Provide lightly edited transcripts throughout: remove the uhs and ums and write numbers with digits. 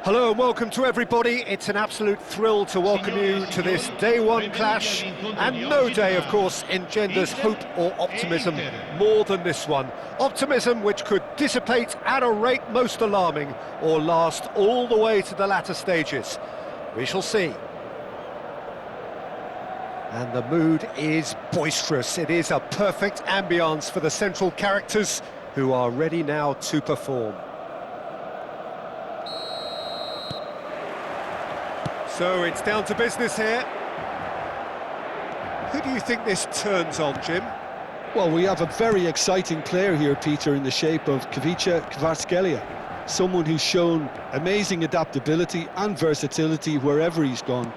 Hello and welcome to everybody. It's an absolute thrill to welcome you to this day one clash, and no day, of course, engenders hope or optimism more than this one. Optimism which could dissipate at a rate most alarming or last all the way to the latter stages. We shall see. And the mood is boisterous. It is a perfect ambience for the central characters who are ready now to perform. So it's down to business here. Who do you think this turns on, Jim? Well, we have a very exciting player here, Peter, in the shape of Kvaratskhelia. Someone who's shown amazing adaptability and versatility wherever he's gone.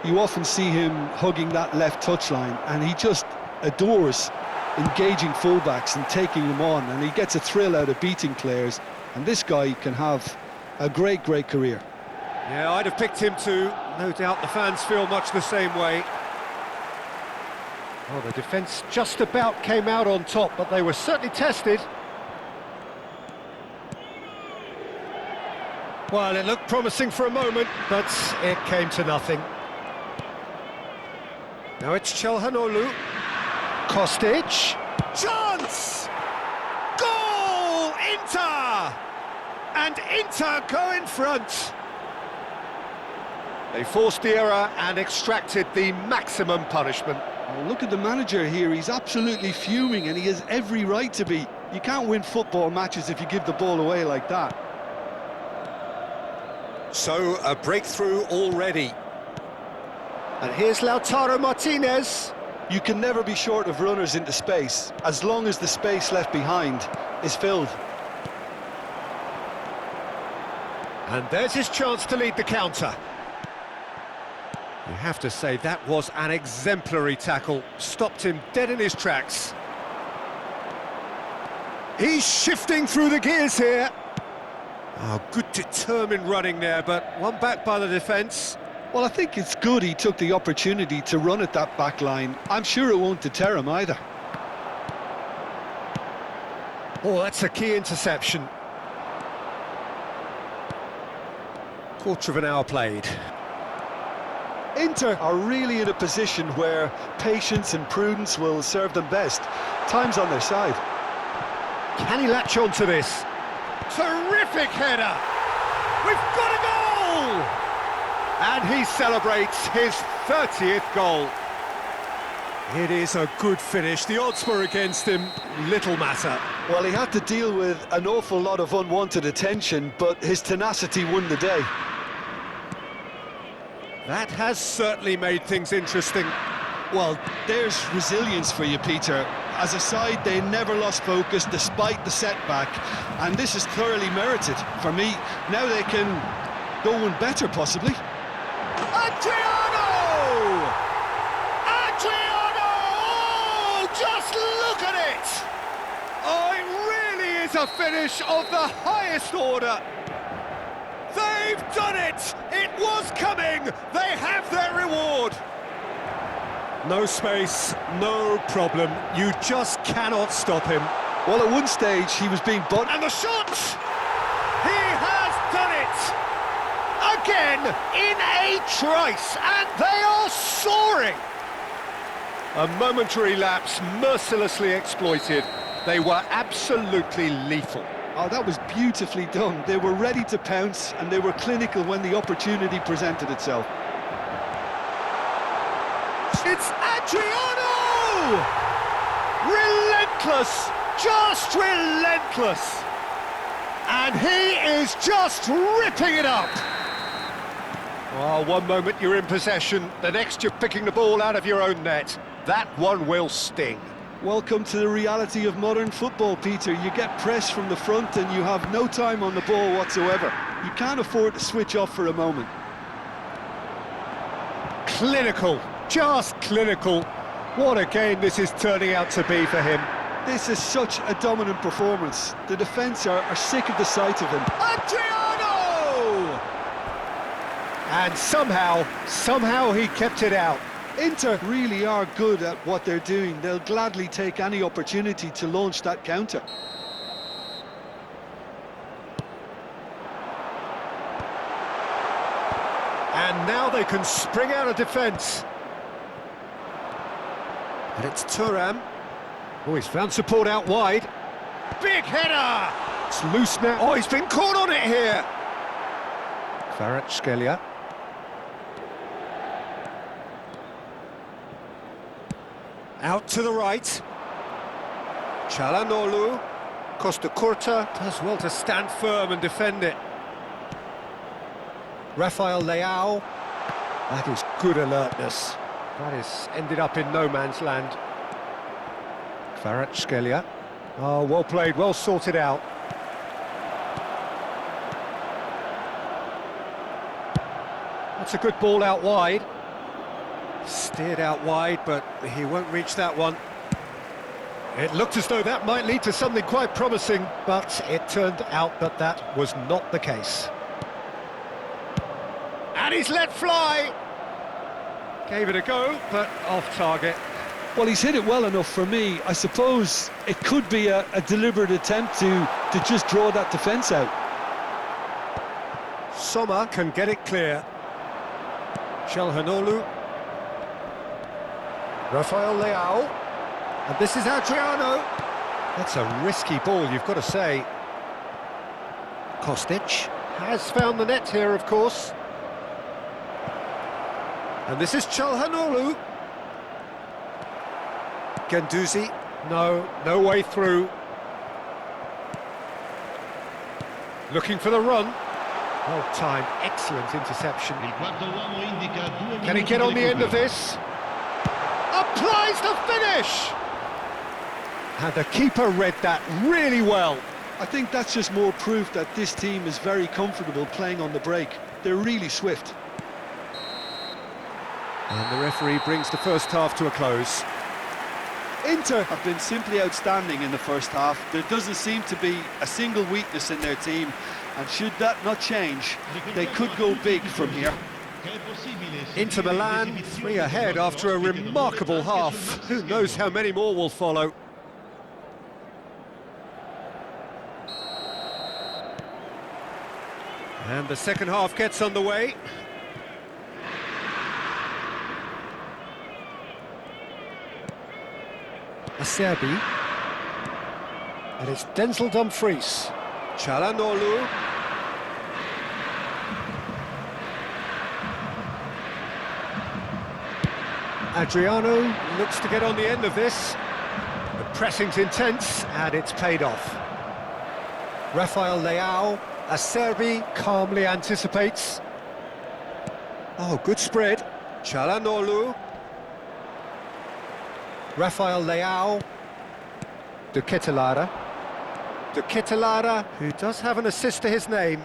You often see him hugging that left touchline, and he just adores engaging fullbacks and taking them on, and he gets a thrill out of beating players, and this guy can have a great career. Yeah, I'd have picked him too. No doubt the fans feel much the same way. Well, the defence just about came out on top, but they were certainly tested. Well, it looked promising for a moment, but it came to nothing. Now it's Chelhanoglu. Kostic. Chance! Goal! Inter! And Inter go in front. They forced the error and extracted the maximum punishment. Well, look at the manager here. He's absolutely fuming, and he has every right to be. You can't win football matches if you give the ball away like that. So, a breakthrough already. And here's Lautaro Martinez. You can never be short of runners into space, as long as the space left behind is filled. And there's his chance to lead the counter. You have to say that was an exemplary tackle. Stopped him dead in his tracks. He's shifting through the gears here. Oh, good determined running there, but one back by the defence. Well, I think it's good he took the opportunity to run at that back line. I'm sure it won't deter him either. Oh, that's a key interception. Quarter of an hour played. Inter are really in a position where patience and prudence will serve them best. Time's on their side. Can he latch on to this? Terrific header! We've got a goal! And he celebrates his 30th goal. It is a good finish. The odds were against him, little matter. Well, he had to deal with an awful lot of unwanted attention, but his tenacity won the day. That has certainly made things interesting. Well, there's resilience for you, Peter. As a side, they never lost focus despite the setback, and this is thoroughly merited. For me, now they can go one better, possibly. Adriano! Adriano! Oh, just look at it! Oh, it really is a finish of the highest order. They've done it! It was coming! They have their reward! No space, no problem. You just cannot stop him. Well, at one stage, he was being bumped. And the shot! He has done it! Again, in a trice, and they are soaring! A momentary lapse, mercilessly exploited. They were absolutely lethal. Oh, that was beautifully done. They were ready to pounce, and they were clinical when the opportunity presented itself. It's Adriano! Relentless! Just relentless! And he is just ripping it up! Well, one moment you're in possession, the next you're picking the ball out of your own net. That one will sting. Welcome to the reality of modern football, Peter. You get pressed from the front and you have no time on the ball whatsoever. You can't afford to switch off for a moment. Clinical, just clinical. What a game this is turning out to be for him. This is such a dominant performance. The defence are sick of the sight of him. Adriano! And somehow he kept it out. Inter really are good at what they're doing. They'll gladly take any opportunity to launch that counter. And now they can spring out of defence. And it's Thuram. Oh, he's found support out wide. Big header! It's loose now. Oh, he's been caught on it here. Kvaratskhelia. Out to the right. Çalhanoğlu. Costa Curta does well to stand firm and defend it. Rafael Leao. That is good alertness. That is ended up in no man's land. Kvaratskhelia. Oh, well played, well sorted out. That's a good ball out wide. Steered out wide, but he won't reach that one. It looked as though that might lead to something quite promising, but it turned out that that was not the case. And he's let fly! Gave it a go, but off target. Well, he's hit it well enough for me. I suppose it could be a deliberate attempt to just draw that defence out. Sommer can get it clear. Çalhanoğlu. Rafael Leao. And this is Adriano. That's a risky ball, you've got to say. Kostic has found the net here, of course. And this is Çalhanoğlu. Guendouzi. No way through. Looking for the run. Well timed, excellent interception. Can he get on the end of this? Applies the finish! And the keeper read that really well. I think that's just more proof that this team is very comfortable playing on the break. They're really swift. And the referee brings the first half to a close. Inter have been simply outstanding in the first half. There doesn't seem to be a single weakness in their team, and should that not change, they could go big from here. Inter Milan 3 ahead after a remarkable half. Who knows how many more will follow. And the second half gets underway. Acerbi. And it's Denzel Dumfries. Çalhanoğlu. Adriano looks to get on the end of this. The pressing's intense, and it's paid off. Rafael Leao. Acerbi calmly anticipates. Oh, good spread. Çalhanoğlu. Rafael Leao. De Ketelaere. De Ketelaere, who does have an assist to his name.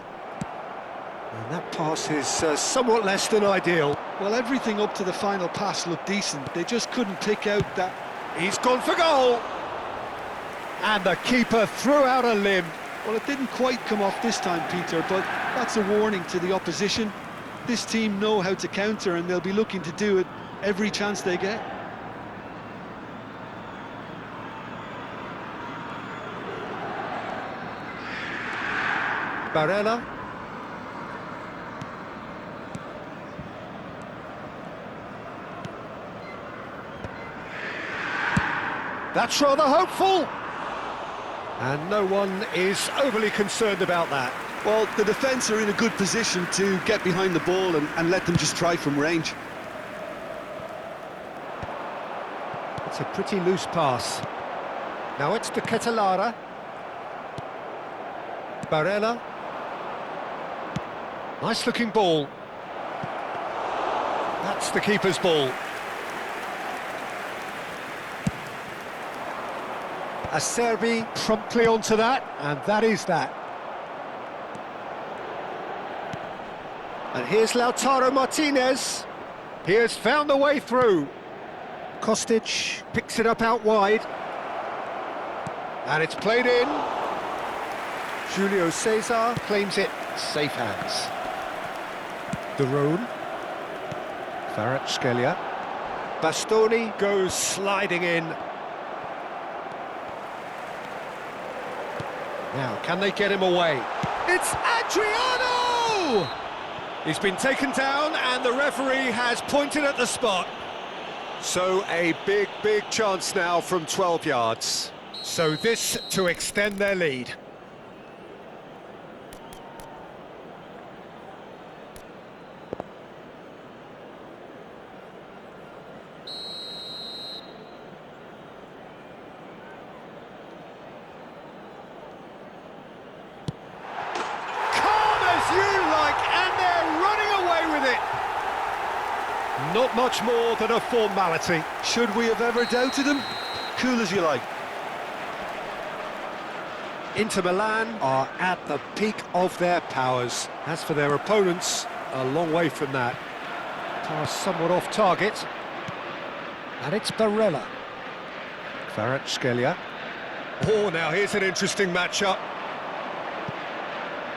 And that pass is somewhat less than ideal. Well, everything up to the final pass looked decent. They just couldn't pick out that. He's gone for goal. And the keeper threw out a limb. Well, it didn't quite come off this time, Peter, but that's a warning to the opposition. This team know how to counter, and they'll be looking to do it every chance they get. Barella. That's rather hopeful. And no one is overly concerned about that. Well, the defence are in a good position to get behind the ball and let them just try from range. It's a pretty loose pass. Now it's De Ketelaere. Barella. Nice looking ball. That's the keeper's ball. Acerbi promptly onto that, and that is that. And here's Lautaro Martinez. He has found a way through. Kostic picks it up out wide. And it's played in. Julio Cesar claims it. Safe hands. De Roon. Kvaratskhelia. Bastoni goes sliding in. Now, can they get him away? It's Adriano! He's been taken down and the referee has pointed at the spot. So a big chance now from 12 yards. So this to extend their lead. Not much more than a formality. Should we have ever doubted him? Cool as you like. Inter Milan are at the peak of their powers. As for their opponents, a long way from that. Pass somewhat off target. And it's Barella. Kvaratskhelia. Oh, now here's an interesting matchup.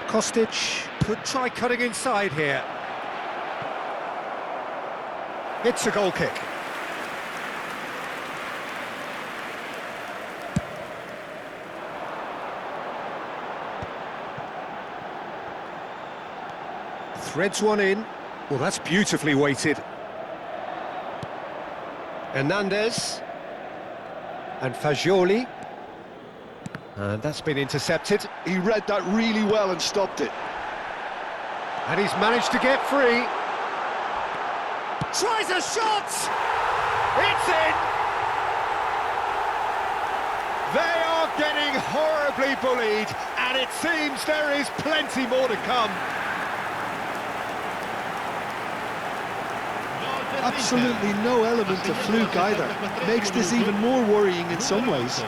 Kostic could try cutting inside here. It's a goal kick. Threads one in. Well, that's beautifully weighted. Hernandez. And Fagioli. And that's been intercepted. He read that really well and stopped it. And he's managed to get free. Tries a shot! It's in! They are getting horribly bullied, and it seems there is plenty more to come. Absolutely no element of fluke either. Makes this even more worrying in some ways.